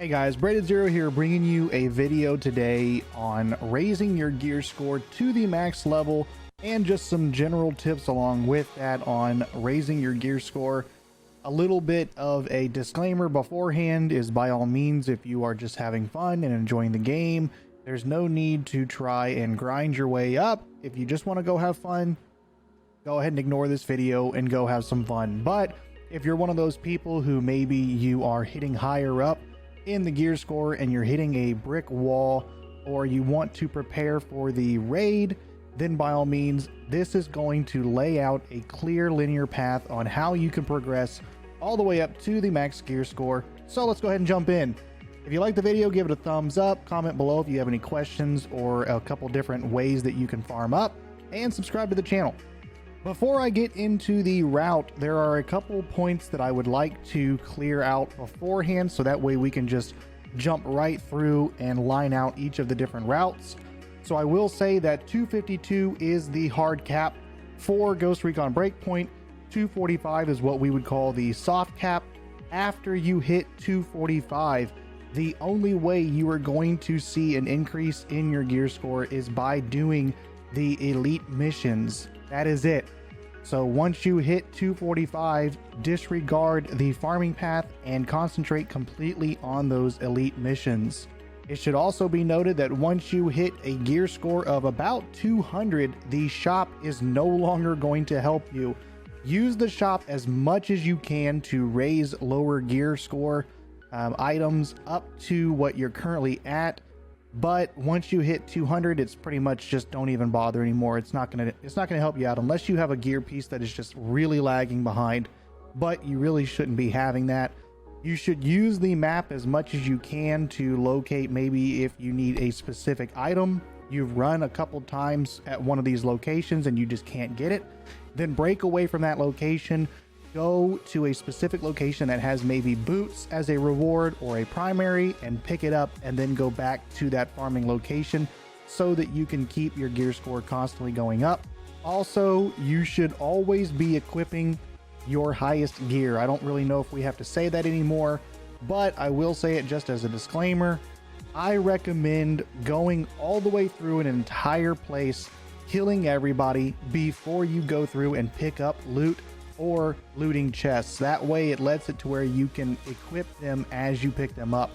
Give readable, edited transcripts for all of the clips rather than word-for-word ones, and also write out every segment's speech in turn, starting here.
Hey guys, Braided Zero here, bringing you a video today on raising your gear score to the max level and just some general tips along with that on raising your gear score. A little bit of a disclaimer beforehand is, by all means, if you are just having fun and enjoying the game, there's no need to try and grind your way up. If you just want to go have fun, go ahead and ignore this video and go have some fun. But if you're one of those people who maybe you are hitting higher up in the gear score and you're hitting a brick wall, or you want to prepare for the raid, then by all means, this is going to lay out a clear linear path on how you can progress all the way up to the max gear score. So let's go ahead and jump in. If you like the video, give it a thumbs up, comment below if you have any questions or a couple different ways that you can farm up, and subscribe to the channel. Before I get into the route, there are a couple points that I would like to clear out beforehand, so that way we can just jump right through and line out each of the different routes. So I will say that 252 is the hard cap for Ghost Recon Breakpoint. 245 is what we would call the soft cap. After you hit 245, the only way you are going to see an increase in your gear score is by doing the elite missions. That is it. So once you hit 245, disregard the farming path and concentrate completely on those elite missions. It should also be noted that once you hit a gear score of about 200, the shop is no longer going to help you. Use the shop as much as you can to raise lower gear score items up to what you're currently at. But once you hit 200, it's pretty much just don't even bother anymore. It's not gonna help you out unless you have a gear piece that is just really lagging behind. But you really shouldn't be having that. You should use the map as much as you can to locate maybe if you need a specific item. You've run a couple times at one of these locations and you just can't get it. Then break away from that location. Go to a specific location that has maybe boots as a reward or a primary and pick it up, and then go back to that farming location so that you can keep your gear score constantly going up. Also, you should always be equipping your highest gear. I don't really know if we have to say that anymore, but I will say it just as a disclaimer. I recommend going all the way through an entire place, killing everybody before you go through and pick up loot or looting chests. That way it lets it to where you can equip them as you pick them up.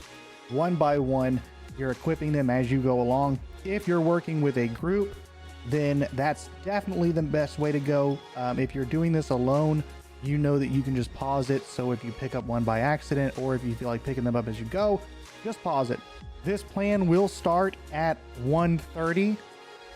One by one, you're equipping them as you go along. If you're working with a group, then that's definitely the best way to go. If you're doing this alone, you know that you can just pause it. So if you pick up one by accident, or if you feel like picking them up as you go, just pause it. This plan will start at 130.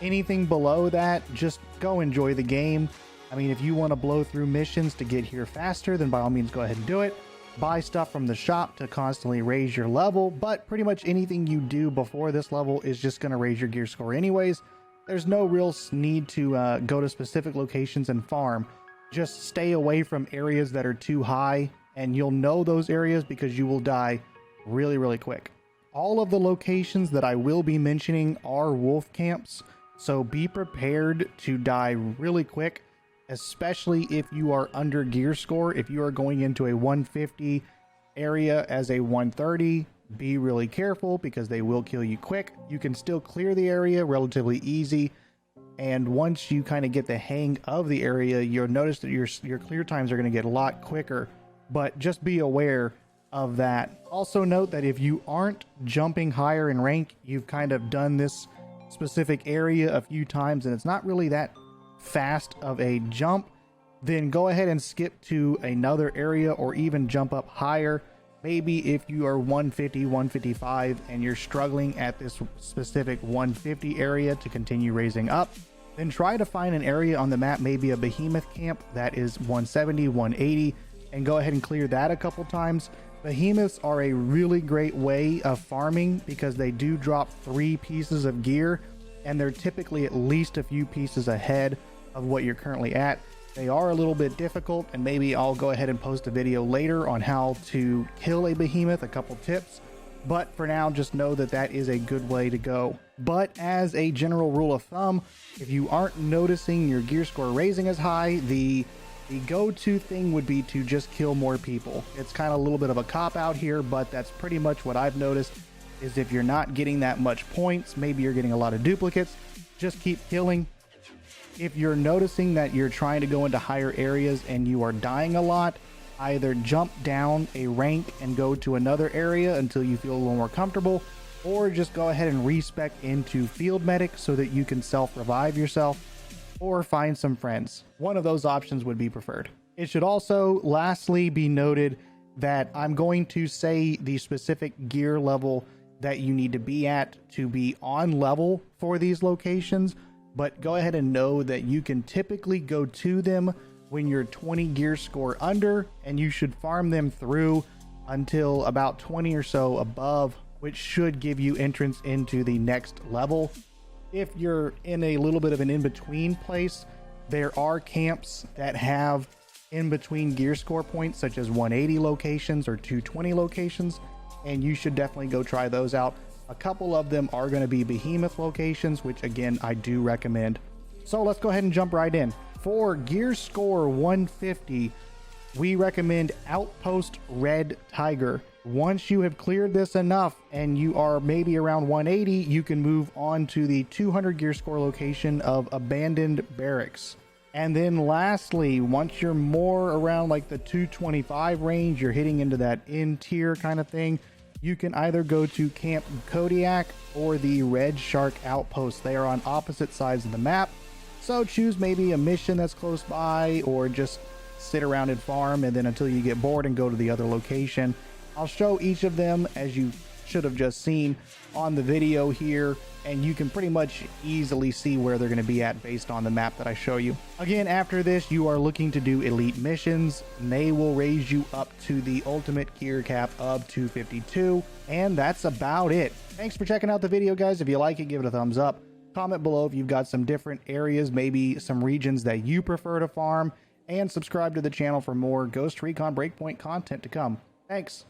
Anything below that, just go enjoy the game. I mean, if you want to blow through missions to get here faster, then by all means go ahead and do it. Buy stuff from the shop to constantly raise your level, but pretty much anything you do before this level is just going to raise your gear score anyways. There's no real need to go to specific locations and farm. Just stay away from areas that are too high, and you'll know those areas because you will die really, really quick. All of the locations that I will be mentioning are wolf camps, so be prepared to die really quick, especially if you are under gear score. If you are going into a 150 area as a 130, be really careful because they will kill you quick. You can still clear the area relatively easy, and once you kind of get the hang of the area, you'll notice that your clear times are going to get a lot quicker, but just be aware of that. Also note that if you aren't jumping higher in rank, you've kind of done this specific area a few times and it's not really that fast of a jump, then go ahead and skip to another area or even jump up higher. Maybe if you are 150, 155 and you're struggling at this specific 150 area to continue raising up, then try to find an area on the map, maybe a behemoth camp that is 170, 180, and go ahead and clear that a couple times. Behemoths are a really great way of farming because they do drop 3 pieces of gear and they're typically at least a few pieces ahead of what you're currently at. They are a little bit difficult, and maybe I'll go ahead and post a video later on how to kill a behemoth, a couple tips, but for now just know that that is a good way to go. But as a general rule of thumb, if you aren't noticing your gear score raising as high, the the go-to thing would be to just kill more people. It's kind of a little bit of a cop-out here, but that's pretty much what I've noticed, is if you're not getting that much points, maybe you're getting a lot of duplicates, just keep killing. If you're noticing that you're trying to go into higher areas and you are dying a lot, either jump down a rank and go to another area until you feel a little more comfortable, or just go ahead and respec into field medic so that you can self-revive yourself, or find some friends. One of those options would be preferred. It should also lastly be noted that I'm going to say the specific gear level that you need to be at to be on level for these locations, but go ahead and know that you can typically go to them when you're 20 gear score under, and you should farm them through until about 20 or so above, which should give you entrance into the next level. If you're in a little bit of an in-between place, there are camps that have in-between gear score points, such as 180 locations or 220 locations, and you should definitely go try those out. A couple of them are going to be behemoth locations, which again, I do recommend. So let's go ahead and jump right in. For gear score 150, we recommend Outpost Red Tiger. Once you have cleared this enough and you are maybe around 180, you can move on to the 200 gear score location of Abandoned Barracks. And then lastly, once you're more around like the 225 range, you're hitting into that in tier kind of thing, you can either go to Camp Kodiak or the Red Shark Outpost. They are on opposite sides of the map, so choose maybe a mission that's close by, or just sit around and farm, and then until you get bored and go to the other location. I'll show each of them, as you should have just seen on the video here, and you can pretty much easily see where they're going to be at based on the map that I show you. Again, after this, you are looking to do elite missions, and they will raise you up to the ultimate gear cap of 252, and that's about it. Thanks for checking out the video, guys. If you like it, give it a thumbs up. Comment below if you've got some different areas, maybe some regions that you prefer to farm, and subscribe to the channel for more Ghost Recon Breakpoint content to come. Thanks.